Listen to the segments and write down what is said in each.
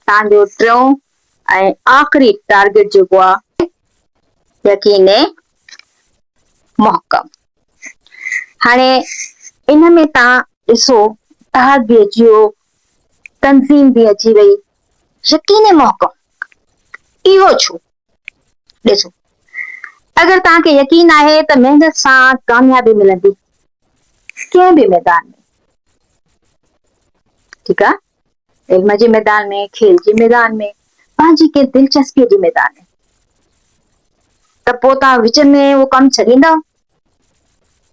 तव्हांजो टियों ऐं आख़िरी टारगेट जेको आहे यकीन मुहकम। हाणे इन में तव्हां ॾिसो तहाद बि अची वियो, तंज़ीम बि अची वई, यकीन मुहकम। इहो छो? ॾिसो, अगरि तव्हांखे यकीन आहे त महिनत सां कामयाबी मिलंदी कंहिं बि मैदान में, ठीकु आहे, इल्म जे मैदान में, खेल जे मैदान में, पंहिंजी कंहिं दिलचस्पीअ जे मैदान में, त पोइ तव्हां विच में उहो कमु छॾींदव,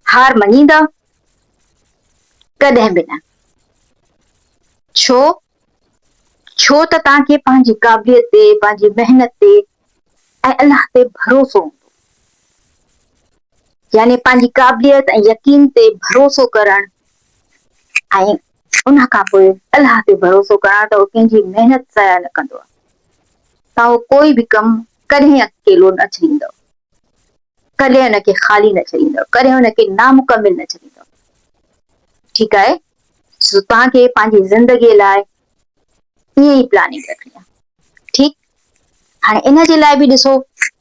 हार मञींदव? कॾहिं बि न। छो? छो त तव्हांखे पंहिंजी क़ाबिलियत ते, पंहिंजी महिनत ते ऐं अलाह ते भरोसो हूंदो। यानी पंहिंजी क़ाबिलियत ऐं यकीन ते भरोसो करणु ऐं उन खां पोइ अलाह ते भरोसो करणु त उहो कंहिंजी महिनत ज़ाया न कंदो आहे। तव्हां उहो कोई बि कमु कॾहिं अकेलो न छॾींदव, कॾहिं हुनखे ख़ाली न छॾींदव, कॾहिं हुनखे नामुकमिल न छॾींदव। ठीकु आहे? सो तव्हांखे पंहिंजी ज़िंदगीअ लाइ ईअं ई प्लानिंग रखणी आहे। ठीकु? हाणे इन जे लाइ बि ॾिसो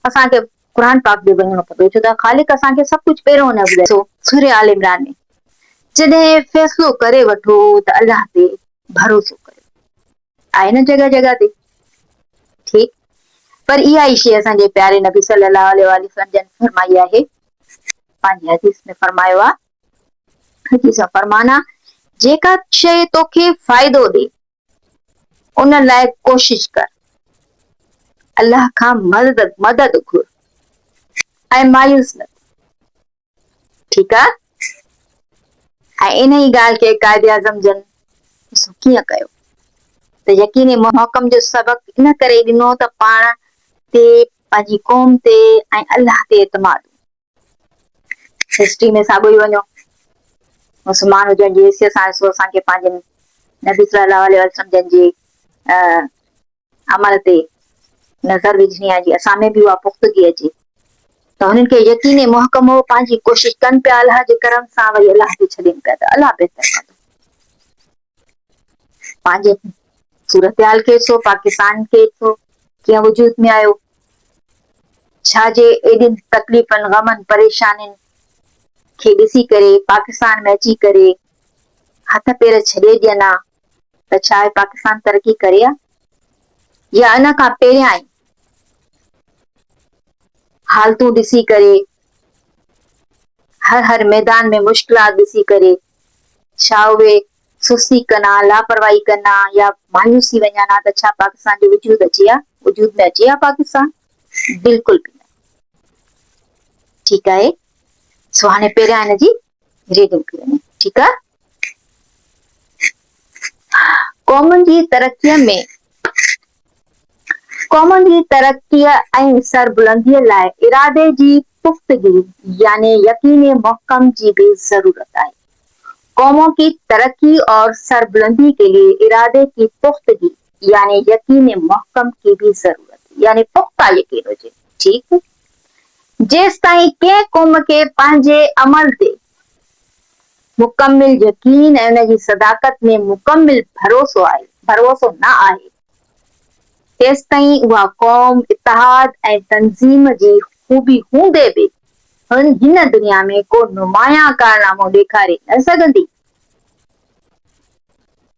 असांखे क़ुर पाक बि वञणो पवंदो, छो त ख़ालिक असांखे सभु कुझु पहिरियों न ॿुधायो। सूरह आल इमरान में जॾहिं फ़ैसिलो करे वठो त अलाह ते भरोसो कयो, आहे न जॻह जॻह ते। ठीकु? पर इहा ई शइ असांजे प्यारे नबी सल्लल्लाहु अलैहि वसल्लम जन फरमाई आहे, पंहिंजी हदीस में फरमायो आहे, हदीस फरमाना, जेका शइ तोखे फ़ाइदो ॾे उन लाइ कोशिश कर, अलाह खां मदद घुर ऐं मायूस न। ठीकु आहे? ऐं इन ई ॻाल्हि खे काइदे आज़म जन कीअं कयो त यकीन मुहकम जो सबक इन करे ॾिनो त पाण ते, पंहिंजी क़ौम ते ऐं अलाह ते एतमाद। हिस्ट्री में साॻियो ई वञो, मुस्लमान हुजण जी हैसियत सां ॾिसो असांखे पंहिंजे नबी सल्लल्लाहु अलैहि वसल्लम जे अमल ते नज़र विझणी आहे, जीअं असां में बि उहा पुख़्तगी अचे त हुननि खे यकीन मुहकम हो, पंहिंजी कोशिश कनि पिया अलाह जे करम सां, वरी अलाह खे छॾनि पिया त अलाह बहितर कंदो। पंहिंजे सूरत-हाल खे ॾिसो, पाकिस्तान खे ॾिसो कीअं वजूद में आयो, छाजे एॾिन तकलीफ़नि, ग़मनि, परेशानियुनि खे ॾिसी करे पाकिस्तान में अची करे हथ पेर छॾे ॾियनि हा त छा आहे पाकिस्तान तरक़ी करे हा? या इन खां पहिरियां ई हालतूं ॾिसी करे, हर मैदान में मुश्किलात ॾिसी करे छा उहे सुस्ती कनि हा, लापरवाही कनि हा या मायूस थी वञनि हा त छा पाकिस्तान जो वजूद अचे हा? वजूद में अचे हा पाकिस्तान? बिल्कुल बि न। ठीकु आहे? सो हाणे पहिरियां हिनजी रीडिंग थी वञे। ठीकु आहे? क़ौमुनि जी तरक़ीअ में, क़ौमुनि जी तरक़ीअ ऐं सरबुलंदीअ लाइ इरादे जी पुख्तगी यानी यकीन मुहकम की भी जरूरत है। कौमों की तरक्की और सरबुलंदी के लिए इरादे की पुख्तगी यानी यकीन मुहकम की भी जरूरत, यानी पुख्ता यकीन हुजे। ठीक, जेस ताईं कंहिं क़ौम खे पंहिंजे अमल ते मुकमिल यकीन ऐं उनजी सदाकत में मुकमिल भरोसो आहे, भरोसो न आहे, तेस ताईं उहा क़ौम इत्तेहाद ऐं तंज़ीम जी खूबी हूंदे बि हिन दुनिया में को नुमाया कारनामो ॾेखारे न सघंदी।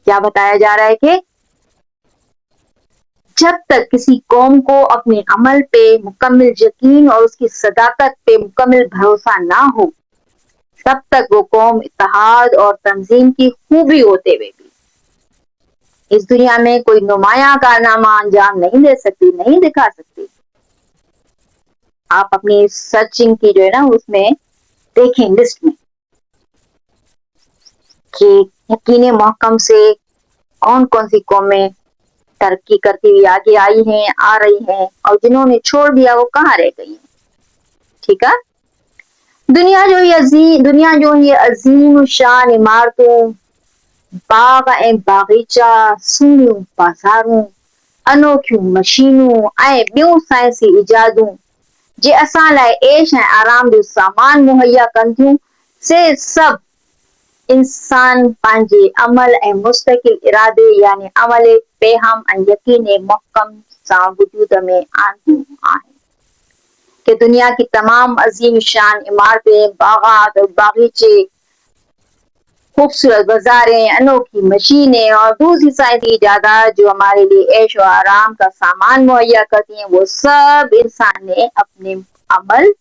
क्या बताया जा रहा है कि जब तक किसी कौम को अपने अमल पे मुकम्मिल यकीन और उसकी सदाकत पे मुकम्मिल भरोसा ना हो, तब तक वो कौम इत्तेहाद और तंजीम की खूबी होते हुए भी इस दुनिया में कोई नुमाया कारनामा अंजाम नहीं दे सकती, नहीं दिखा सकती। आप अपनी सर्चिंग की जो है ना उसमें देखें लिस्ट में कि यकीन मुहकम से कौन कौन सी कौमें तरक्की करती हुई आगे आई हैं, आ रही हैं, और जिन्होंने छोड़ दिया वो कहाँ रह गई हैं। ठीक है? दुनिया जो ये अजीम शान इमारतों, बाग ऐं बागीचा, सुहिणियूं बाज़ारूं, अनोखियूं मशीनूं ऐं ॿियूं साइंसी इजादूं जे असां लाइ ऐश ऐं आराम जो सामान मुहैया कनि थियूं, से सभु इंसान पंहिंजे अमल ऐं मुस्तकिल इरादे यानी अमल पेहम ऐं यकीन मुहकम सां वजूद में आंदियूं आहिनि कि दुनिया की तमाम अजीम शान इमारतें, बागात और बागीचे, खूबसूरत बाजारें, अनोखी मशीनें और दूसरी साइंसी इजादात जो हमारे लिए ऐश और आराम का सामान मुहैया करती हैं, वो सब इंसान ने अपने अमल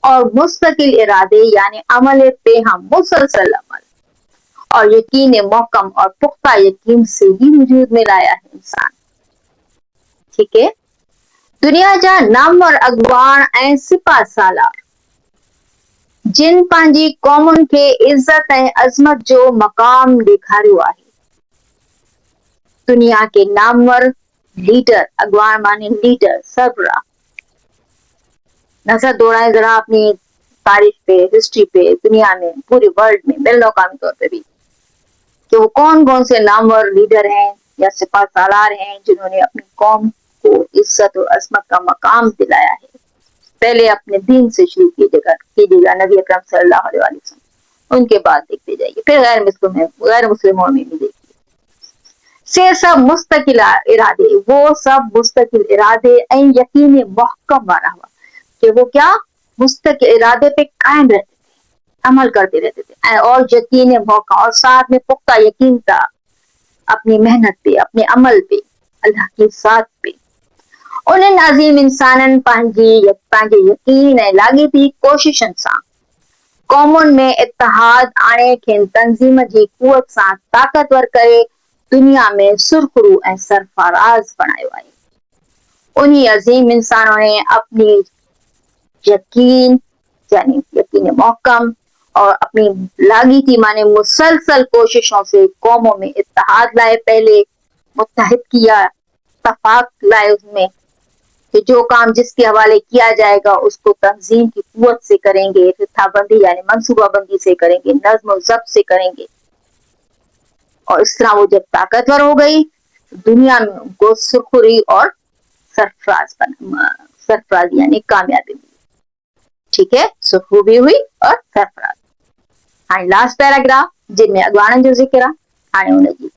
और मुस्तकिल इरादे यानी अमल पेहम मुसलसल अमल और यकीन मुहकम और पुख्ता यकीन से ही वजूद में लाया है इंसान। ठीक है, दुनिया जा नामवर अगवान ऐं सिपा सालार जिन पंहिंजी क़ौमुनि खे इज़त ऐं अज़मत जो मक़ाम ॾेखारियो आहे। दुनिया के नामवर लीडर, अगवान माने लीडर, सरबराह। नजर दौड़ाएं जरा अपनी तारीख पे, हिस्ट्री पे, दुनिया में, पूरे वर्ल्ड में, बिल मकामी तौर पे भी, कि वो कौन कौन से नामवर लीडर हैं या सिपा सालार हैं जिन्होंने अपनी कौम को इज्जत और अजमत का मकाम दिलाया है। पहले अपने दीन से शुरू कीजिएगा नबी अकरम सल्लल्लाहु अलैहि वसल्लम, उनके बाद देखते जाइए, फिर गैर मुस्लिमों में भी देखिए। से सब मुस्तकिल इरादे, वो सब मुस्तकिल इरादे ऐं यकीन मुहकम वाला हुआ कि वो क्या मुस्तकिल इरादे पे कायम रहते थे, अमल करते रहते थे, और यकीन मौका और साथ में पुख्ता यकीन था अपनी मेहनत पे, अपने अमल पे, अल्लाह के साथ पे। उन्हनि अज़ीम इंसाननि पंहिंजे यकीन ऐं लाॻीती कोशिशनि सां क़ौमुनि में इत्तेहाद आणे खेनि तंज़ीम जी क़ुवत सां ताक़तवर करे दुनिया में सुरखरू ऐं सरफराज बणायो आहे। उन्हीं अज़ीम इंसानों ने अपनी यकीन यानी यकीन मुहकम और अपनी लाॻीती माने मुसलसल कोशिशों से कौमों में इत्तेहाद लाए, पहले मुत्तहिद किया, इत्तफाक लाए उसमें कि जो काम जिसके हवाले किया जाएगा उसको तंजीम की कुव्वत से करेंगे, फिथाबंदी यानी मंसूबाबंदी से करेंगे, नज्म और ज़ब्त से करेंगे। और इस तरह वो जब ताकतवर हो गई, दुनिया में उनको सुरखुरी और सरफराज यानी कामयाबी मिली। ठीक है, सुरखरू भी हुई और सरफराज। हाँ, लास्ट पैराग्राफ जिनमें अगवाननि जो जिक्र आहे, हाणे उनजी